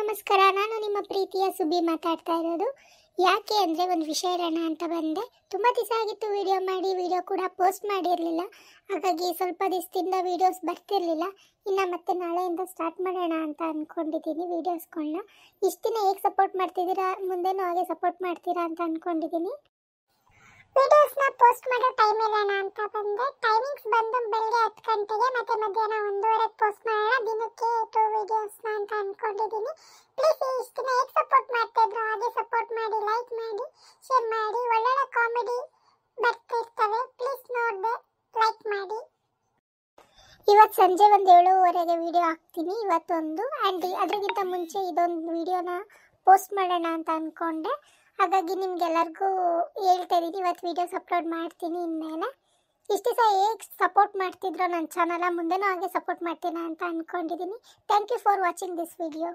ನಮಸ್ಕಾರ. ನಾನು ನಿಮ್ಮ ಪ್ರೀತಿಯ ಸುಬ್ಬಿ ಮಾತಾಡ್ತಾ ಇರೋದು. ಯಾಕೆ ಅಂದರೆ ಒಂದು ವಿಷಯ ಹೇಳೋಣ ಅಂತ ಬಂದೆ. ತುಂಬ ದಿವಸ ಆಗಿತ್ತು ವಿಡಿಯೋ ಮಾಡಿ, ವಿಡಿಯೋ ಕೂಡ ಪೋಸ್ಟ್ ಮಾಡಿರಲಿಲ್ಲ. ಹಾಗಾಗಿ ಸ್ವಲ್ಪ ದಿವಸದಿಂದ ವೀಡಿಯೋಸ್ ಬರ್ತಿರಲಿಲ್ಲ. ಇನ್ನು ಮತ್ತೆ ನಾಳೆಯಿಂದ ಸ್ಟಾರ್ಟ್ ಮಾಡೋಣ ಅಂತ ಅಂದ್ಕೊಂಡಿದ್ದೀನಿ ವೀಡಿಯೋಸ್ಗಳನ್ನ. ಇಷ್ಟು ದಿನ ಹೇಗೆ ಸಪೋರ್ಟ್ ಮಾಡ್ತಿದ್ದೀರಾ, ಮುಂದೆನೂ ಹಾಗೆ ಸಪೋರ್ಟ್ ಮಾಡ್ತೀರಾ ಅಂತ ಅಂದ್ಕೊಂಡಿದ್ದೀನಿ. ವಿಡಿಯೋಸ್ನ ಪೋಸ್ಟ್ ಮಾಡೋ ಟೈಮ್ ಇರೋಣ ಅಂತ ಬಂದೆ. ಟೈಮಿಂಗ್ಸ್ ಬಂದು ಬೆಳಗ್ಗೆ 10 ಗಂಟೆಗೆ ಮತ್ತು ಮಧ್ಯಾಹ್ನ 1:30ಗೆ ಪೋಸ್ಟ್ ಮಾಡೋಣ. ದಿನಕ್ಕೆ 2 ವಿಡಿಯೋಸ್ನ ಅಂತ ಅಂದ್ಕೊಂಡಿದ್ದೀನಿ. ಪ್ಲೀಸ್ ಇಷ್ಟು ದಿನ ಹೇಗೆ ಸಪೋರ್ಟ್ ಮಾಡ್ತಾಯಿದ್ರು ಹಾಗೆ ಸಪೋರ್ಟ್ ಮಾಡಿ, ಲೈಕ್ ಮಾಡಿ, ಶೇರ್ ಮಾಡಿ. ಒಳ್ಳೊಳ್ಳೆ ಕಾಮಿಡಿ ಬರ್ತಿರ್ತವೆ, ಪ್ಲೀಸ್ ನೋಡಿದೆ ಲೈಕ್ ಮಾಡಿ. ಇವತ್ತು ಸಂಜೆ 7:30ಗೆ ವಿಡಿಯೋ ಹಾಕ್ತೀನಿ ಇವತ್ತೊಂದು. ಆ್ಯಂಡ್ ಅದಕ್ಕಿಂತ ಮುಂಚೆ ಇದೊಂದು ವಿಡಿಯೋನ ಪೋಸ್ಟ್ ಮಾಡೋಣ ಅಂತ ಅಂದ್ಕೊಂಡೆ. ಹಾಗಾಗಿ ನಿಮ್ಗೆಲ್ಲರಿಗೂ ಹೇಳ್ತಾ ಇದ್ದೀನಿ, ಇವತ್ತು ವೀಡಿಯೋಸ್ ಅಪ್ಲೋಡ್ ಮಾಡ್ತೀನಿ ಇನ್ಮೇಲೆ. ಇಷ್ಟು ದಿವಸ ಹೇಗೆ ಸಪೋರ್ಟ್ ಮಾಡ್ತಿದ್ರೋ ನನ್ನ ಚಾನಲ, ಮುಂದೆನೂ ಹಾಗೆ ಸಪೋರ್ಟ್ ಮಾಡ್ತೀನಿ ಅಂತ ಅಂದ್ಕೊಂಡಿದ್ದೀನಿ. Thank you for watching this video.